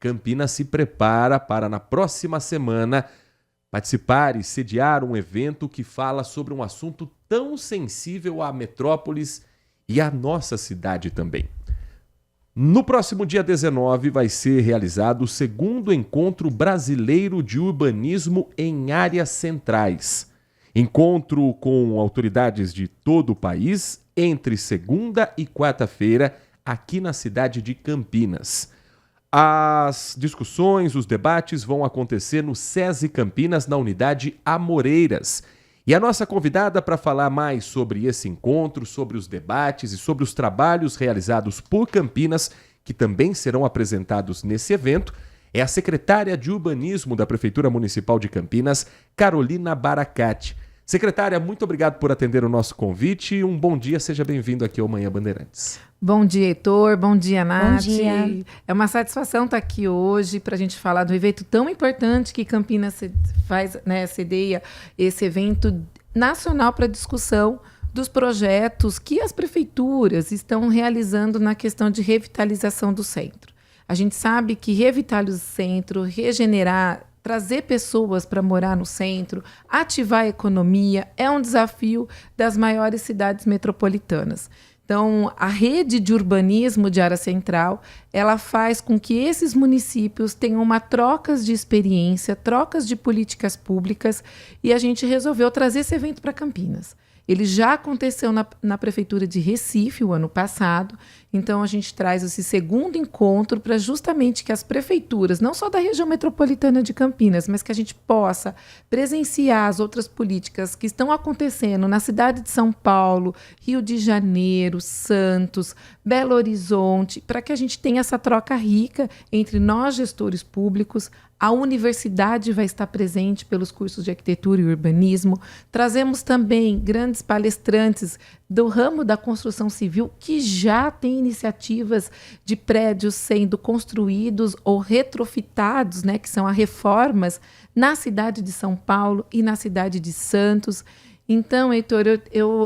Campinas se prepara para, na próxima semana, participar e sediar um evento que fala sobre um assunto tão sensível à metrópolis e à nossa cidade também. No próximo dia 19 vai ser realizado o segundo Encontro Brasileiro de Urbanismo em Áreas Centrais. Encontro com autoridades de todo o país entre segunda e quarta-feira aqui na cidade de Campinas. As discussões, os debates vão acontecer no SESI Campinas, na unidade Amoreiras. E a nossa convidada para falar mais sobre esse encontro, sobre os debates e sobre os trabalhos realizados por Campinas, que também serão apresentados nesse evento, é a secretária de Urbanismo da Prefeitura Municipal de Campinas, Carolina Baracate. Secretária, muito obrigado por atender o nosso convite. Um bom dia, seja bem-vindo aqui ao Manhã Bandeirantes. Bom dia, Heitor. Bom dia, Nath. Bom dia. É uma satisfação estar aqui hoje para a gente falar do evento tão importante que Campinas faz, cedeia esse evento nacional para discussão dos projetos que as prefeituras estão realizando na questão de revitalização do centro. A gente sabe que revitalizar o centro, regenerar, trazer pessoas para morar no centro, ativar a economia, é um desafio das maiores cidades metropolitanas. Então, a rede de urbanismo de área central, ela faz com que esses municípios tenham uma trocas de experiência, trocas de políticas públicas, e a gente resolveu trazer esse evento para Campinas. Ele já aconteceu na Prefeitura de Recife o ano passado, então a gente traz esse segundo encontro para justamente que as prefeituras, não só da região metropolitana de Campinas, mas que a gente possa presenciar as outras políticas que estão acontecendo na cidade de São Paulo, Rio de Janeiro, Santos, Belo Horizonte, para que a gente tenha essa troca rica entre nós, gestores públicos. A universidade vai estar presente pelos cursos de arquitetura e urbanismo. Trazemos também grandes palestrantes do ramo da construção civil que já tem iniciativas de prédios sendo construídos ou retrofitados, que são as reformas na cidade de São Paulo e na cidade de Santos. Então, Heitor,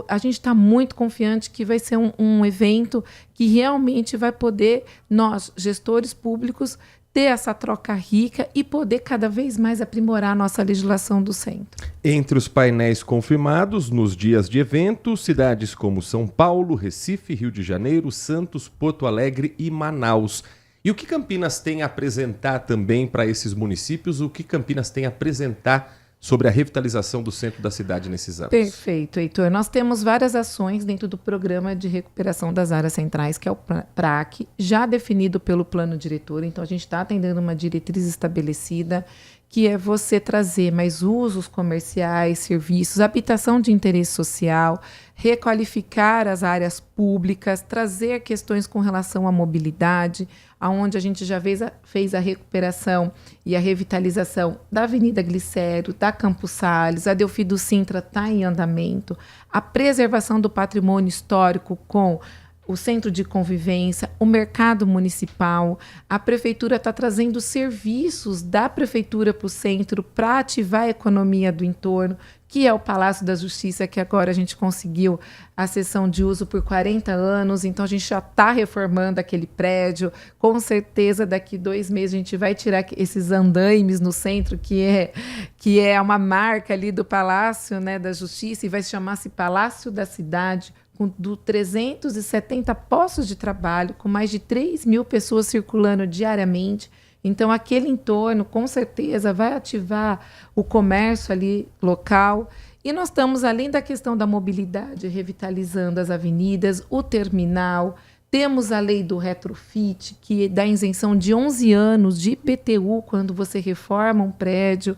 a gente está muito confiante que vai ser um evento que realmente vai poder, nós, gestores públicos, ter essa troca rica e poder cada vez mais aprimorar a nossa legislação do centro. Entre os painéis confirmados nos dias de evento, cidades como São Paulo, Recife, Rio de Janeiro, Santos, Porto Alegre e Manaus. E o que Campinas tem a apresentar também para esses municípios? O que Campinas tem a apresentar sobre a revitalização do centro da cidade nesses anos? Perfeito, Heitor. Nós temos várias ações dentro do Programa de Recuperação das Áreas Centrais, que é o PRAC, já definido pelo plano diretor. Então, a gente está atendendo uma diretriz estabelecida, que é você trazer mais usos comerciais, serviços, habitação de interesse social, requalificar as áreas públicas, trazer questões com relação à mobilidade, onde a gente já fez a recuperação e a revitalização da Avenida Glicério, da Campos Sales, a Delfino Sintra está em andamento, a preservação do patrimônio histórico com o centro de convivência, o mercado municipal. A prefeitura está trazendo serviços da prefeitura para o centro para ativar a economia do entorno, que é o Palácio da Justiça, que agora a gente conseguiu a cessão de uso por 40 anos, então a gente já está reformando aquele prédio. Com certeza, daqui 2 meses, a gente vai tirar esses andaimes no centro, que é uma marca ali do Palácio, da Justiça, e vai chamar-se Palácio da Cidade, com 370 postos de trabalho, com mais de 3 mil pessoas circulando diariamente. Então, aquele entorno, com certeza, vai ativar o comércio ali local. E nós estamos, além da questão da mobilidade, revitalizando as avenidas, o terminal. Temos a lei do retrofit, que dá isenção de 11 anos de IPTU quando você reforma um prédio.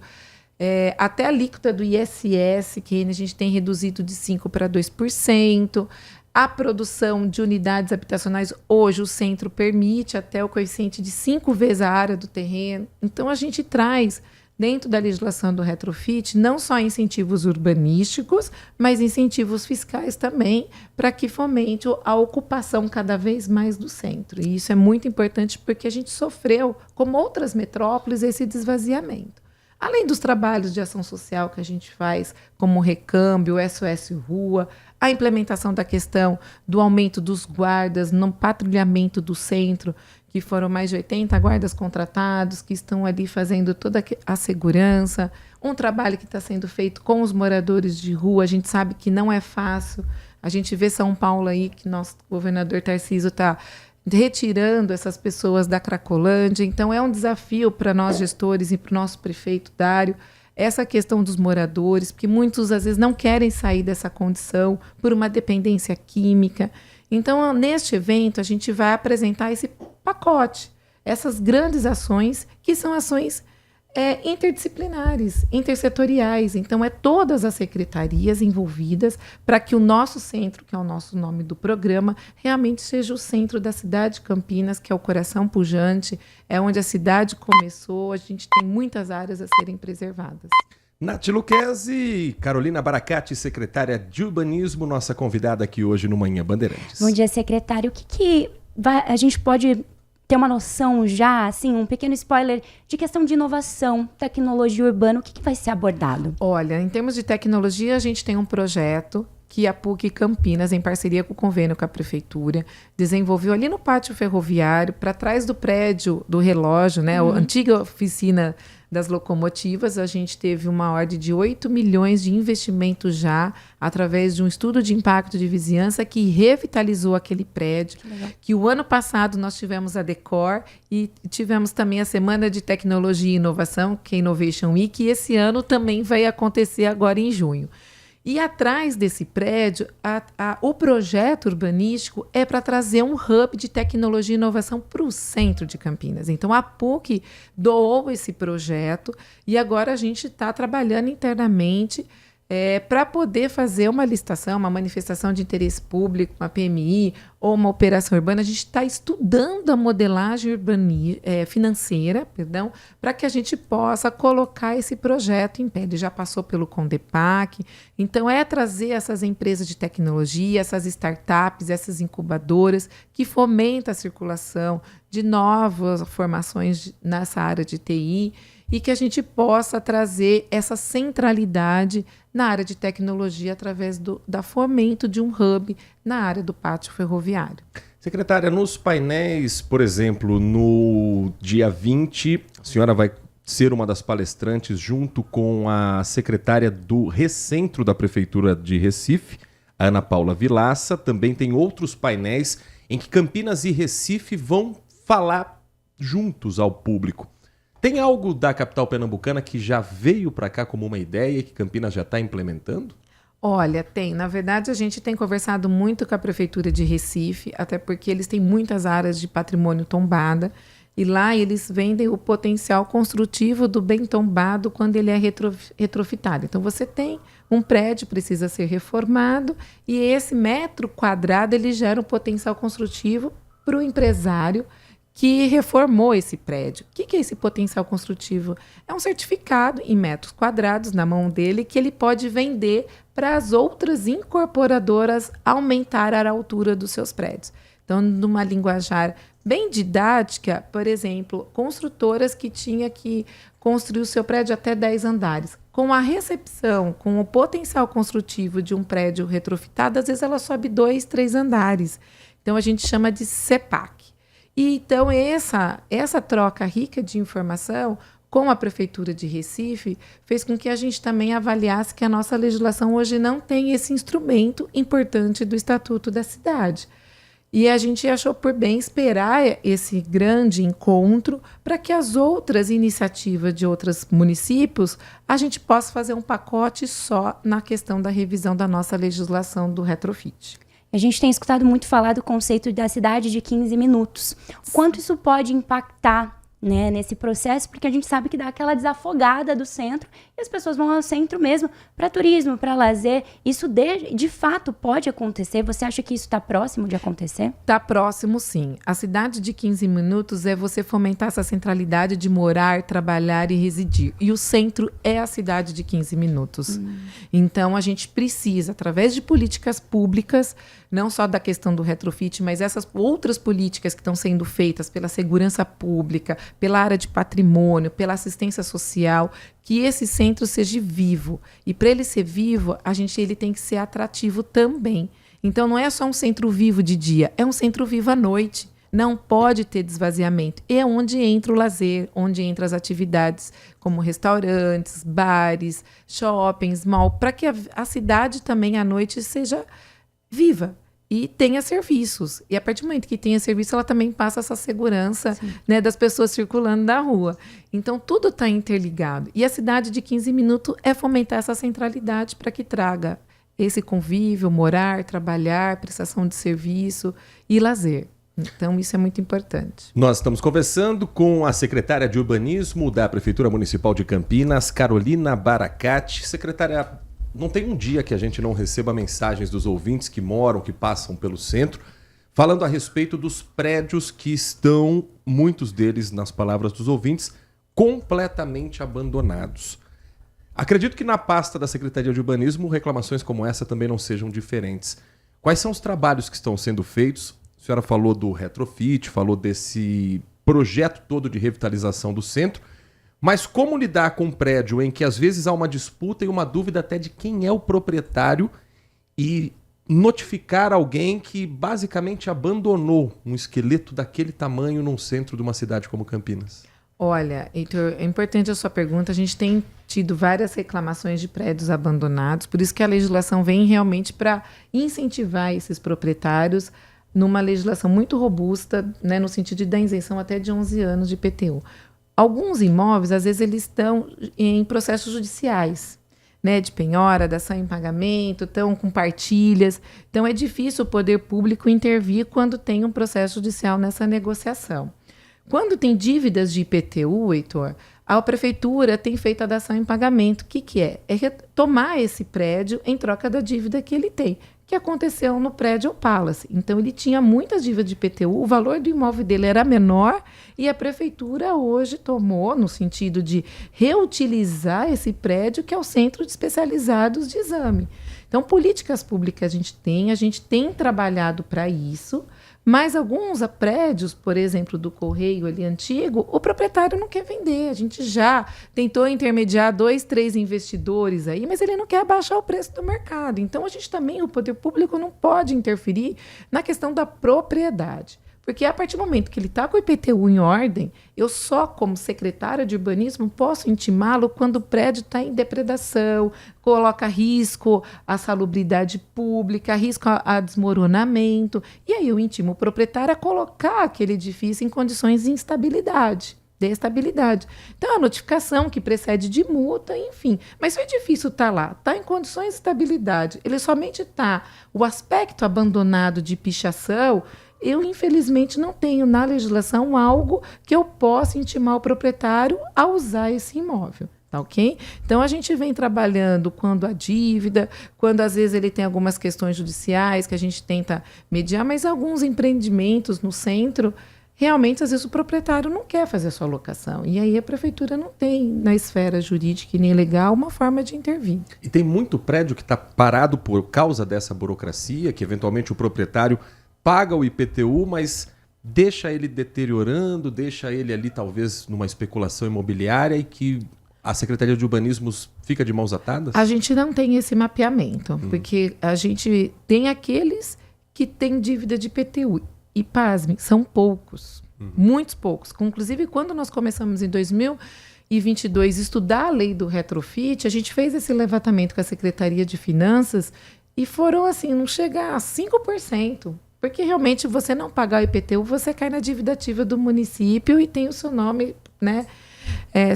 Até a alíquota do ISS, que a gente tem reduzido de 5% para 2%. A produção de unidades habitacionais, hoje o centro permite até o coeficiente de 5 vezes a área do terreno. Então, a gente traz, dentro da legislação do retrofit, não só incentivos urbanísticos, mas incentivos fiscais também, para que fomente a ocupação cada vez mais do centro. E isso é muito importante porque a gente sofreu, como outras metrópoles, esse desvaziamento. Além dos trabalhos de ação social que a gente faz, como o Recâmbio, o SOS Rua, a implementação da questão do aumento dos guardas no patrulhamento do centro, que foram mais de 80 guardas contratados, que estão ali fazendo toda a segurança, um trabalho que está sendo feito com os moradores de rua. A gente sabe que não é fácil. A gente vê São Paulo aí, que nosso governador Tarcísio está retirando essas pessoas da Cracolândia. Então, é um desafio para nós gestores e para o nosso prefeito Dário, essa questão dos moradores, porque muitos, às vezes, não querem sair dessa condição por uma dependência química. Então, neste evento, a gente vai apresentar esse pacote, essas grandes ações, que são ações interdisciplinares, intersetoriais. Então, todas as secretarias envolvidas para que o nosso centro, que é o nosso nome do programa, realmente seja o centro da cidade de Campinas, que é o coração pujante, é onde a cidade começou. A gente tem muitas áreas a serem preservadas. Nath Luquezzi, Carolina Baracate, secretária de Urbanismo, nossa convidada aqui hoje no Manhã Bandeirantes. Bom dia, secretário. O que a gente pode ter uma noção já, assim, um pequeno spoiler de questão de inovação, tecnologia urbana, o que vai ser abordado? Olha, em termos de tecnologia, a gente tem um projeto que a PUC Campinas, em parceria com o convênio com a prefeitura, desenvolveu ali no pátio ferroviário, para trás do prédio do relógio, né, a antiga oficina das locomotivas. A gente teve uma ordem de 8 milhões de investimento já, através de um estudo de impacto de vizinhança que revitalizou aquele prédio, que o ano passado nós tivemos a Decor e tivemos também a Semana de Tecnologia e Inovação, que é Innovation Week, e esse ano também vai acontecer agora em junho. E atrás desse prédio, o projeto urbanístico é para trazer um hub de tecnologia e inovação para o centro de Campinas. Então, a PUC doou esse projeto e agora a gente está trabalhando internamente para poder fazer uma licitação, uma manifestação de interesse público, uma PMI ou uma operação urbana. A gente está estudando a modelagem financeira, para que a gente possa colocar esse projeto em pé. Ele já passou pelo Condepac. Então, trazer essas empresas de tecnologia, essas startups, essas incubadoras que fomentam a circulação de novas formações nessa área de TI e que a gente possa trazer essa centralidade na área de tecnologia através da fomento de um hub na área do pátio ferroviário. Secretária, nos painéis, por exemplo, no dia 20, a senhora vai ser uma das palestrantes junto com a secretária do Recentro da Prefeitura de Recife, Ana Paula Vilaça. Também tem outros painéis em que Campinas e Recife vão falar juntos ao público. Tem algo da capital pernambucana que já veio para cá como uma ideia e que Campinas já está implementando? Olha, tem. Na verdade, a gente tem conversado muito com a Prefeitura de Recife, até porque eles têm muitas áreas de patrimônio tombada, e lá eles vendem o potencial construtivo do bem tombado quando ele é retrofitado. Então, você tem um prédio, precisa ser reformado, e esse metro quadrado ele gera um potencial construtivo para o empresário que reformou esse prédio. O que é esse potencial construtivo? É um certificado em metros quadrados na mão dele que ele pode vender para as outras incorporadoras aumentar a altura dos seus prédios. Então, numa linguajar bem didática, por exemplo, construtoras que tinham que construir o seu prédio até 10 andares. Com a recepção, com o potencial construtivo de um prédio retrofitado, às vezes ela sobe 2, 3 andares. Então, a gente chama de CEPAC. E, então, essa troca rica de informação com a Prefeitura de Recife fez com que a gente também avaliasse que a nossa legislação hoje não tem esse instrumento importante do Estatuto da Cidade. E a gente achou por bem esperar esse grande encontro para que as outras iniciativas de outros municípios a gente possa fazer um pacote só na questão da revisão da nossa legislação do retrofit. A gente tem escutado muito falar do conceito da cidade de 15 minutos. O quanto isso pode impactar, né, nesse processo, porque a gente sabe que dá aquela desafogada do centro e as pessoas vão ao centro mesmo para turismo, para lazer. Isso de fato pode acontecer? Você acha que isso está próximo de acontecer? Está próximo, sim. A cidade de 15 minutos é você fomentar essa centralidade de morar, trabalhar e residir. E o centro é a cidade de 15 minutos. Então, a gente precisa, através de políticas públicas, não só da questão do retrofit, mas essas outras políticas que estão sendo feitas pela segurança pública, pela área de patrimônio, pela assistência social, que esse centro seja vivo. E para ele ser vivo, ele tem que ser atrativo também. Então, não é só um centro vivo de dia, é um centro vivo à noite. Não pode ter desvaziamento. É onde entra o lazer, onde entram as atividades como restaurantes, bares, shoppings, mall, para que a cidade também à noite seja viva e tenha serviços. E a partir do momento que tenha serviço, ela também passa essa segurança, né, das pessoas circulando na rua. Então, tudo está interligado. E a cidade de 15 minutos é fomentar essa centralidade para que traga esse convívio, morar, trabalhar, prestação de serviço e lazer. Então, isso é muito importante. Nós estamos conversando com a secretária de Urbanismo da Prefeitura Municipal de Campinas, Carolina Baracate. Secretária, não tem um dia que a gente não receba mensagens dos ouvintes que moram, que passam pelo centro, falando a respeito dos prédios que estão, muitos deles, nas palavras dos ouvintes, completamente abandonados. Acredito que na pasta da Secretaria de Urbanismo, reclamações como essa também não sejam diferentes. Quais são os trabalhos que estão sendo feitos? A senhora falou do retrofit, falou desse projeto todo de revitalização do centro, mas como lidar com um prédio em que às vezes há uma disputa e uma dúvida até de quem é o proprietário e notificar alguém que basicamente abandonou um esqueleto daquele tamanho num centro de uma cidade como Campinas? Olha, Heitor, é importante a sua pergunta. A gente tem tido várias reclamações de prédios abandonados, por isso que a legislação vem realmente para incentivar esses proprietários numa legislação muito robusta, né, no sentido de dar isenção até de 11 anos de IPTU. Alguns imóveis, às vezes, eles estão em processos judiciais, né, de penhora, dação em pagamento, estão com partilhas. Então, é difícil o poder público intervir quando tem um processo judicial nessa negociação. Quando tem dívidas de IPTU, Heitor, a prefeitura tem feito a dação em pagamento. O que é? É retomar esse prédio em troca da dívida que ele tem, que aconteceu no prédio Palace. Então, ele tinha muitas dívidas de IPTU, o valor do imóvel dele era menor e a prefeitura hoje tomou, no sentido de reutilizar esse prédio, que é o Centro de Especializados de Exame. Então, políticas públicas a gente tem trabalhado para isso, mas alguns prédios, por exemplo, do Correio ali antigo, o proprietário não quer vender. A gente já tentou intermediar 2, 3 investidores aí, mas ele não quer abaixar o preço do mercado. Então, a gente também, o poder público não pode interferir na questão da propriedade. Porque a partir do momento que ele está com o IPTU em ordem, eu só, como secretária de urbanismo, posso intimá-lo quando o prédio está em depredação, coloca risco à salubridade pública, risco a desmoronamento. E aí eu intimo o proprietário a colocar aquele edifício em condições de instabilidade, de estabilidade. Então, a notificação que precede de multa, enfim. Mas se o edifício está lá, está em condições de estabilidade, ele somente está o aspecto abandonado de pichação, eu, infelizmente, não tenho na legislação algo que eu possa intimar o proprietário a usar esse imóvel. Tá, ok? Então, a gente vem trabalhando quando há dívida, quando às vezes ele tem algumas questões judiciais que a gente tenta mediar, mas alguns empreendimentos no centro, realmente, às vezes o proprietário não quer fazer a sua locação. E aí a prefeitura não tem, na esfera jurídica e nem legal, uma forma de intervir. E tem muito prédio que está parado por causa dessa burocracia, que eventualmente o proprietário paga o IPTU, mas deixa ele deteriorando, deixa ele ali talvez numa especulação imobiliária e que a Secretaria de Urbanismo fica de mãos atadas? A gente não tem esse mapeamento, porque a gente tem aqueles que têm dívida de IPTU. E, pasmem, são poucos, muitos poucos. Inclusive, quando nós começamos em 2022 estudar a lei do retrofit, a gente fez esse levantamento com a Secretaria de Finanças e foram assim, não chega a 5%. Porque realmente você não pagar o IPTU, você cai na dívida ativa do município e tem o seu nome, né,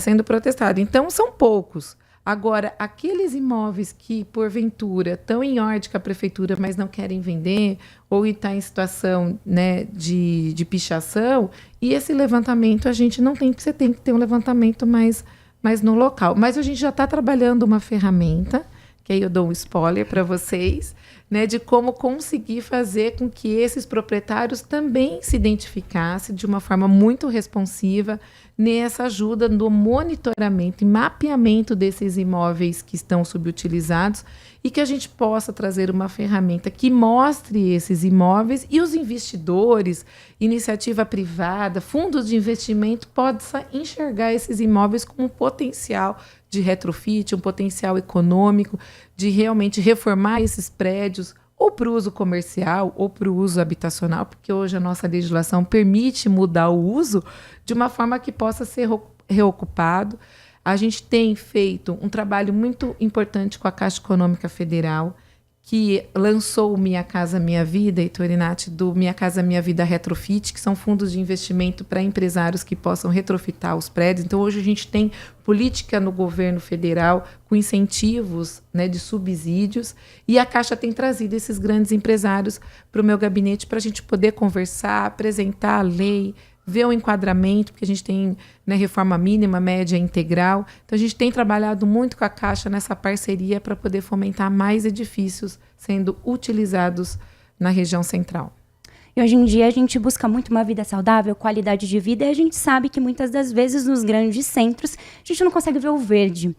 sendo protestado. Então, são poucos. Agora, aqueles imóveis que, porventura, estão em ordem com a prefeitura, mas não querem vender, ou está em situação, né, de pichação, e esse levantamento a gente não tem, porque você tem que ter um levantamento mais no local. Mas a gente já está trabalhando uma ferramenta, que aí eu dou um spoiler para vocês, né, de como conseguir fazer com que esses proprietários também se identificassem de uma forma muito responsiva nessa ajuda no monitoramento e mapeamento desses imóveis que estão subutilizados e que a gente possa trazer uma ferramenta que mostre esses imóveis e os investidores, iniciativa privada, fundos de investimento possam enxergar esses imóveis como um potencial de retrofit, um potencial econômico, de realmente reformar esses prédios ou para o uso comercial ou para o uso habitacional, porque hoje a nossa legislação permite mudar o uso de uma forma que possa ser reocupado. A gente tem feito um trabalho muito importante com a Caixa Econômica Federal, que lançou o Minha Casa Minha Vida, e Torinati, do Minha Casa Minha Vida Retrofit, que são fundos de investimento para empresários que possam retrofitar os prédios. Então, hoje a gente tem política no governo federal com incentivos, né, de subsídios, e a Caixa tem trazido esses grandes empresários para o meu gabinete para a gente poder conversar, apresentar a lei, ver o enquadramento, porque a gente tem, né, reforma mínima, média, integral. Então, a gente tem trabalhado muito com a Caixa nessa parceria para poder fomentar mais edifícios sendo utilizados na região central. E hoje em dia a gente busca muito uma vida saudável, qualidade de vida, e a gente sabe que muitas das vezes nos grandes centros a gente não consegue ver o verde.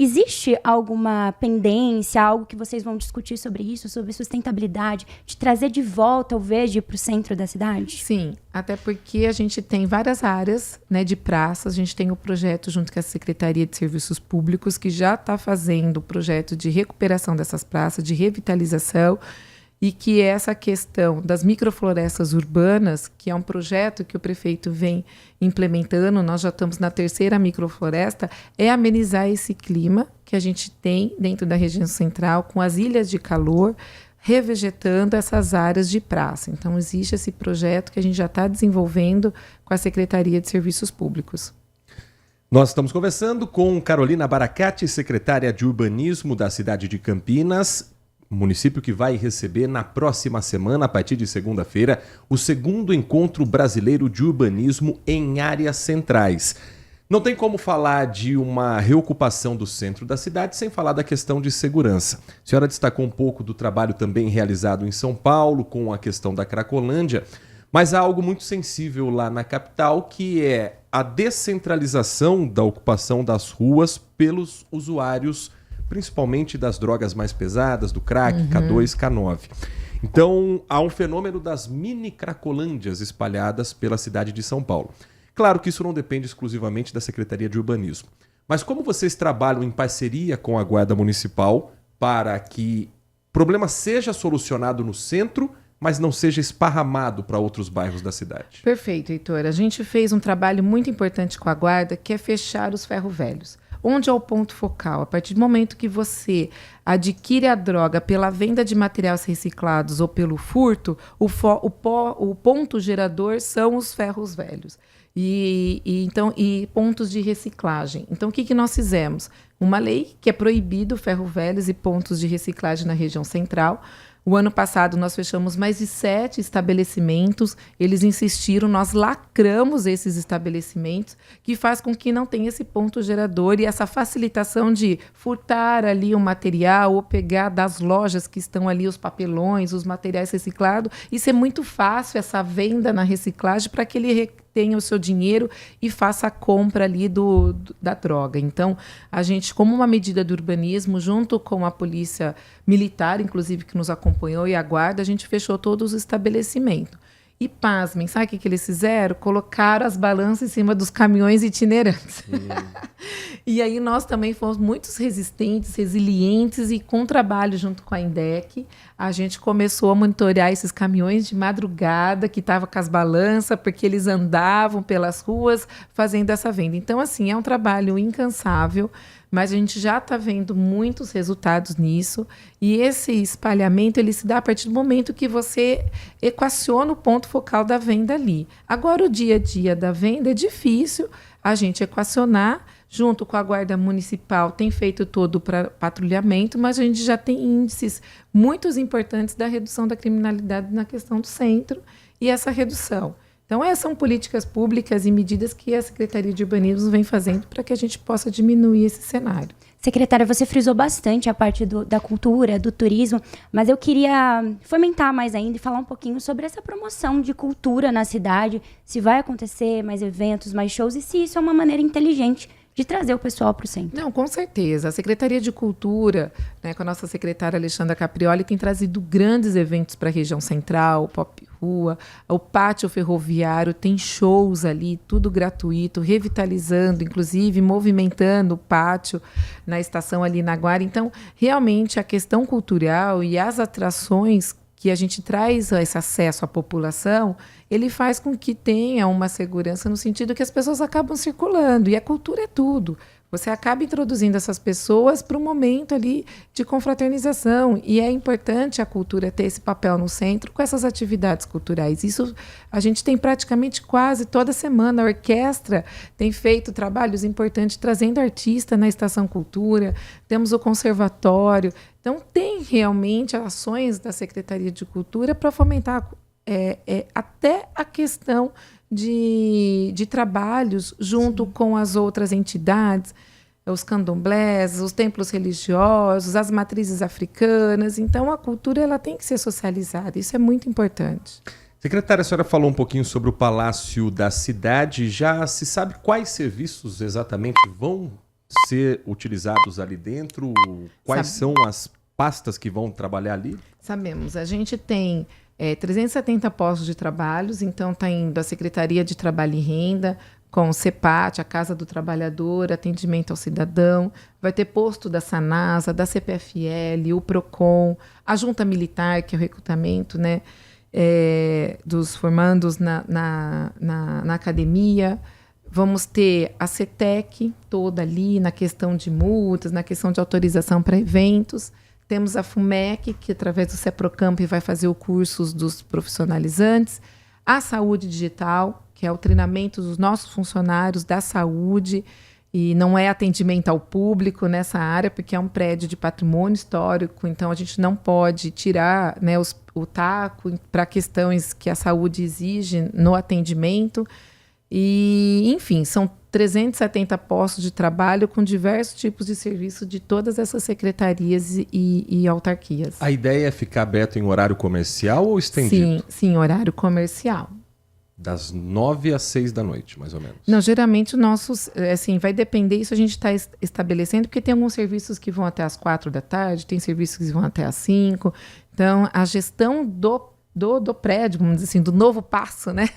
Existe alguma pendência, algo que vocês vão discutir sobre isso, sobre sustentabilidade, de trazer de volta o verde para o centro da cidade? Sim, até porque a gente tem várias áreas, né, de praças. A gente tem o projeto junto com a Secretaria de Serviços Públicos, que já está fazendo o projeto de recuperação dessas praças, de revitalização, e que essa questão das microflorestas urbanas, que é um projeto que o prefeito vem implementando, nós já estamos na 3ª microfloresta, é amenizar esse clima que a gente tem dentro da região central, com as ilhas de calor, revegetando essas áreas de praça. Então, existe esse projeto que a gente já está desenvolvendo com a Secretaria de Serviços Públicos. Nós estamos conversando com Carolina Baracate, secretária de Urbanismo da cidade de Campinas, município que vai receber na próxima semana, a partir de segunda-feira, o 2º Encontro Brasileiro de Urbanismo em Áreas Centrais. Não tem como falar de uma reocupação do centro da cidade sem falar da questão de segurança. A senhora destacou um pouco do trabalho também realizado em São Paulo com a questão da Cracolândia, mas há algo muito sensível lá na capital, que é a descentralização da ocupação das ruas pelos usuários, principalmente das drogas mais pesadas, do crack, K2, K9. Então, há um fenômeno das mini cracolândias espalhadas pela cidade de São Paulo. Claro que isso não depende exclusivamente da Secretaria de Urbanismo. Mas como vocês trabalham em parceria com a Guarda Municipal para que o problema seja solucionado no centro, mas não seja esparramado para outros bairros da cidade? Perfeito, Heitor. A gente fez um trabalho muito importante com a Guarda, que é fechar os ferro-velhos. Onde é o ponto focal? A partir do momento que você adquire a droga pela venda de materiais reciclados ou pelo furto, o ponto gerador são os ferros velhos e pontos de reciclagem. Então, o que nós fizemos? Uma lei que é proibido ferro velhos e pontos de reciclagem na região central. O ano passado nós fechamos mais de 7 estabelecimentos, eles insistiram, nós lacramos esses estabelecimentos, que faz com que não tenha esse ponto gerador e essa facilitação de furtar ali o material ou pegar das lojas que estão ali os papelões, os materiais reciclados. Isso é muito fácil, essa venda na reciclagem, para que ele tenha o seu dinheiro e faça a compra ali da droga. Então, a gente, como uma medida do urbanismo, junto com a polícia militar, inclusive, que nos acompanhou, e a guarda, a gente fechou todos os estabelecimentos. E pasmem, sabe o que eles fizeram? Colocaram as balanças em cima dos caminhões itinerantes. E aí nós também fomos muito resistentes, resilientes, e com trabalho junto com a INDEC, a gente começou a monitorar esses caminhões de madrugada, que estavam com as balanças, porque eles andavam pelas ruas fazendo essa venda. Então, assim, é um trabalho incansável, mas a gente já está vendo muitos resultados nisso, e esse espalhamento ele se dá a partir do momento que você equaciona o ponto focal da venda ali. Agora, o dia a dia da venda é difícil a gente equacionar, junto com a Guarda Municipal, tem feito todo o patrulhamento, mas a gente já tem índices muito importantes da redução da criminalidade na questão do centro, e essa redução. Então, essas são políticas públicas e medidas que a Secretaria de Urbanismo vem fazendo para que a gente possa diminuir esse cenário. Secretária, você frisou bastante a parte da cultura, do turismo, mas eu queria fomentar mais ainda e falar um pouquinho sobre essa promoção de cultura na cidade, se vai acontecer mais eventos, mais shows, e se isso é uma maneira inteligente de trazer o pessoal para o centro. Não, com certeza. A Secretaria de Cultura, né, com a nossa secretária Alexandra Caprioli, tem trazido grandes eventos para a região central, o Pop Rua, o Pátio Ferroviário, tem shows ali, tudo gratuito, revitalizando, inclusive movimentando o pátio na estação ali na Guara. Então, realmente, a questão cultural e as atrações que a gente traz esse acesso à população, ele faz com que tenha uma segurança no sentido que as pessoas acabam circulando. E a cultura é tudo. Você acaba introduzindo essas pessoas para um momento ali de confraternização. E é importante a cultura ter esse papel no centro com essas atividades culturais. Isso a gente tem praticamente quase toda semana. A orquestra tem feito trabalhos importantes trazendo artista na Estação Cultura. Temos o conservatório. Então, tem realmente ações da Secretaria de Cultura para fomentar até a questão de trabalhos junto com as outras entidades, os candomblés, os templos religiosos, as matrizes africanas. Então, a cultura ela tem que ser socializada. Isso é muito importante. Secretária, a senhora falou um pouquinho sobre o Palácio da Cidade. Já se sabe quais serviços exatamente vão ser utilizados ali dentro? Quais são as pastas que vão trabalhar ali? Sabemos. A gente tem 370 postos de trabalhos, então está indo a Secretaria de Trabalho e Renda, com o CEPAT, a Casa do Trabalhador, atendimento ao cidadão, vai ter posto da Sanasa, da CPFL, o PROCON, a Junta Militar, que é o recrutamento, né, dos formandos na academia. Vamos ter a CETEC toda ali na questão de multas, na questão de autorização para eventos. Temos a FUMEC, que através do CEPROCAMP vai fazer o curso dos profissionalizantes. A Saúde Digital, que é o treinamento dos nossos funcionários da saúde, e não é atendimento ao público nessa área, porque é um prédio de patrimônio histórico, então a gente não pode tirar, né, o taco para questões que a saúde exige no atendimento. E, enfim, são 370 postos de trabalho com diversos tipos de serviço de todas essas secretarias e autarquias. A ideia é ficar aberto em horário comercial ou estendido? Sim, horário comercial. Das 9 às 6 da noite, mais ou menos. Não, geralmente os nossos, assim, vai depender, isso a gente está estabelecendo, porque tem alguns serviços que vão até às 4 da tarde, tem serviços que vão até às 5. Então, a gestão do prédio, vamos dizer assim, do novo passo, né?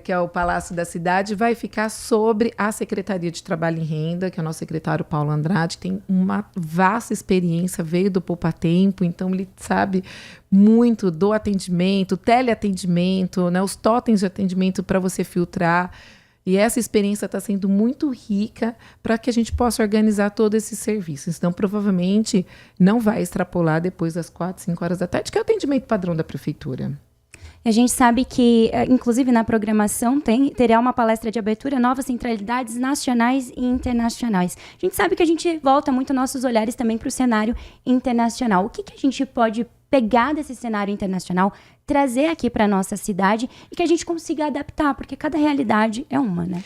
Que é o Palácio da Cidade, vai ficar sobre a Secretaria de Trabalho e Renda, que é o nosso secretário Paulo Andrade, tem uma vasta experiência, veio do Poupa Tempo, então ele sabe muito do atendimento, teleatendimento, né? Os totens de atendimento para você filtrar. E essa experiência está sendo muito rica para que a gente possa organizar todo esse serviço. Então, provavelmente, não vai extrapolar depois das 4, 5 horas da tarde, que é o atendimento padrão da prefeitura. A gente sabe que, inclusive na programação, terá uma palestra de abertura, novas centralidades nacionais e internacionais. A gente sabe que a gente volta muito nossos olhares também para o cenário internacional. O que a gente pode pegar desse cenário internacional, trazer aqui para a nossa cidade e que a gente consiga adaptar, porque cada realidade é uma, né?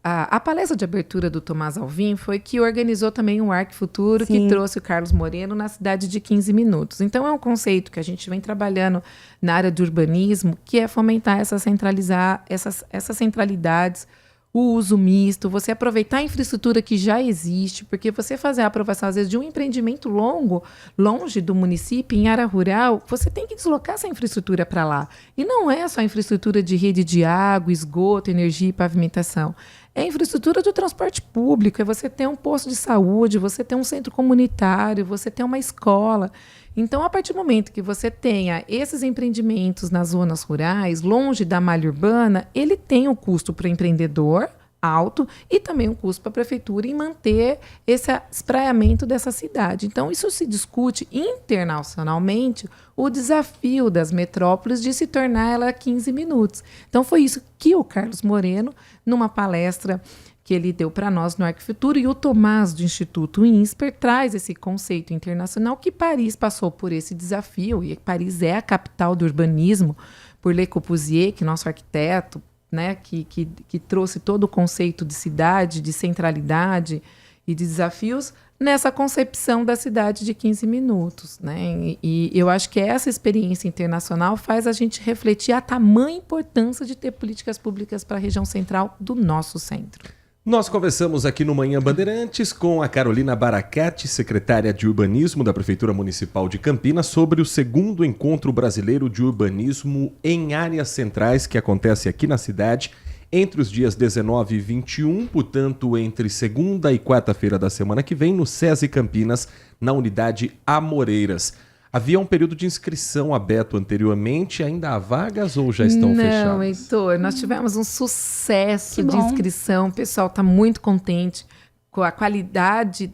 A palestra de abertura do Tomás Alvim foi que organizou também o Arc Futuro, Sim. que trouxe o Carlos Moreno na cidade de 15 minutos. Então, é um conceito que a gente vem trabalhando na área de urbanismo, que é fomentar centralizar essas centralidades, o uso misto, você aproveitar a infraestrutura que já existe, porque você fazer a aprovação, às vezes, de um empreendimento longe do município, em área rural, você tem que deslocar essa infraestrutura para lá. E não é só a infraestrutura de rede de água, esgoto, energia e pavimentação. É a infraestrutura do transporte público, é você ter um posto de saúde, você ter um centro comunitário, você ter uma escola. Então, a partir do momento que você tenha esses empreendimentos nas zonas rurais, longe da malha urbana, ele tem um custo para o empreendedor alto e também um custo para a prefeitura em manter esse espraiamento dessa cidade. Então, isso se discute internacionalmente, o desafio das metrópoles de se tornar ela 15 minutos. Então, foi isso que o Carlos Moreno, numa palestra que ele deu para nós no Arc Futuro, e o Tomás do Instituto INSPER traz esse conceito internacional que Paris passou por esse desafio, e Paris é a capital do urbanismo, por Le Corbusier, que é nosso arquiteto, né, que trouxe todo o conceito de cidade, de centralidade e de desafios nessa concepção da cidade de 15 minutos. Né? E eu acho que essa experiência internacional faz a gente refletir a tamanha importância de ter políticas públicas para a região central do nosso centro. Nós conversamos aqui no Manhã Bandeirantes com a Carolina Baracate, secretária de Urbanismo da Prefeitura Municipal de Campinas, sobre o 2º Encontro Brasileiro de Urbanismo em Áreas Centrais, que acontece aqui na cidade entre os dias 19 e 21, portanto, entre segunda e quarta-feira da semana que vem, no SESI Campinas, na unidade Amoreiras. Havia um período de inscrição aberto anteriormente, ainda há vagas ou já estão fechadas? Não, Heitor, nós tivemos um sucesso de inscrição, o pessoal está muito contente com a qualidade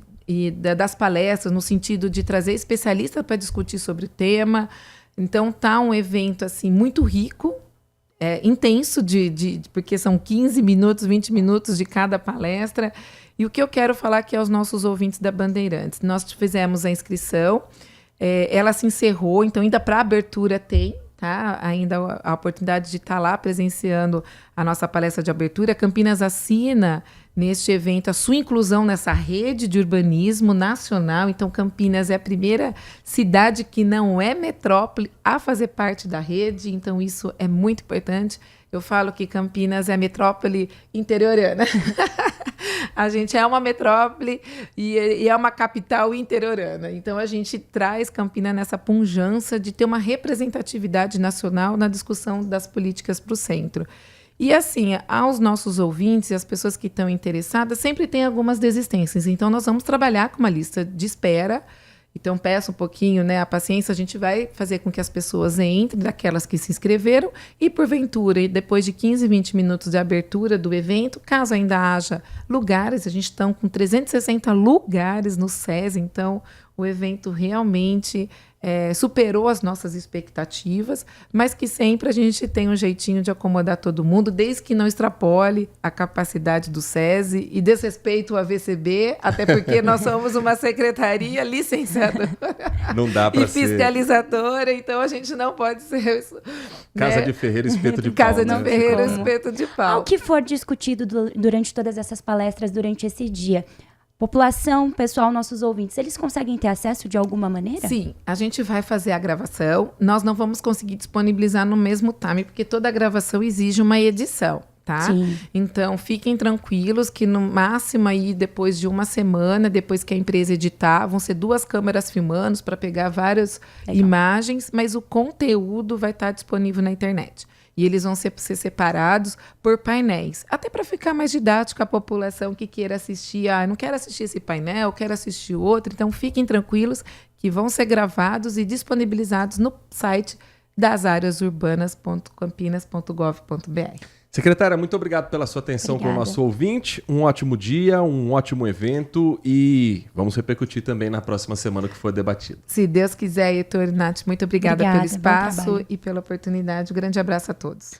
das palestras, no sentido de trazer especialistas para discutir sobre o tema. Então, está um evento assim, muito rico, intenso, porque são 15 minutos, 20 minutos de cada palestra. E o que eu quero falar aqui aos nossos ouvintes da Bandeirantes, nós fizemos a inscrição, ela se encerrou, então ainda para abertura tem, tá? Ainda a oportunidade de estar lá presenciando a nossa palestra de abertura. Campinas assina neste evento a sua inclusão nessa rede de urbanismo nacional. Então Campinas é a primeira cidade que não é metrópole a fazer parte da rede, então isso é muito importante. Eu falo que Campinas é a metrópole interiorana. A gente é uma metrópole e é uma capital interiorana. Então, a gente traz Campinas nessa pujança de ter uma representatividade nacional na discussão das políticas para o centro. E, assim, aos nossos ouvintes e às pessoas que estão interessadas, sempre tem algumas desistências. Então, nós vamos trabalhar com uma lista de espera. Então, peço um pouquinho, a paciência. A gente vai fazer com que as pessoas entrem, daquelas que se inscreveram, e, porventura, depois de 15, 20 minutos de abertura do evento, caso ainda haja lugares, a gente está com 360 lugares no SESI, então o evento realmente superou as nossas expectativas, mas que sempre a gente tem um jeitinho de acomodar todo mundo, desde que não extrapole a capacidade do SESI e desrespeito o AVCB, até porque nós somos uma secretaria licenciadora não dá pra e fiscalizadora, então a gente não pode ser isso. Casa de ferreiro, espeto de pau. Casa de ferreiro, espeto de pau. O que for discutido durante todas essas palestras, durante esse dia, população, pessoal, nossos ouvintes, eles conseguem ter acesso de alguma maneira? Sim, a gente vai fazer a gravação. Nós não vamos conseguir disponibilizar no mesmo time, porque toda gravação exige uma edição, tá? Sim. Então, fiquem tranquilos que no máximo aí, depois de uma semana, depois que a empresa editar, vão ser 2 câmeras filmando para pegar várias imagens, mas o conteúdo vai estar disponível na internet. E eles vão ser separados por painéis, até para ficar mais didático a população que queira assistir. Eu não quero assistir esse painel, quero assistir outro. Então, fiquem tranquilos que vão ser gravados e disponibilizados no site dasareasurbanas.campinas.gov.br. Secretária, muito obrigado pela sua atenção com o nosso ouvinte. Um ótimo dia, um ótimo evento e vamos repercutir também na próxima semana que for debatido. Se Deus quiser, Heitor, Nath, muito obrigada pelo espaço e pela oportunidade. Um grande abraço a todos.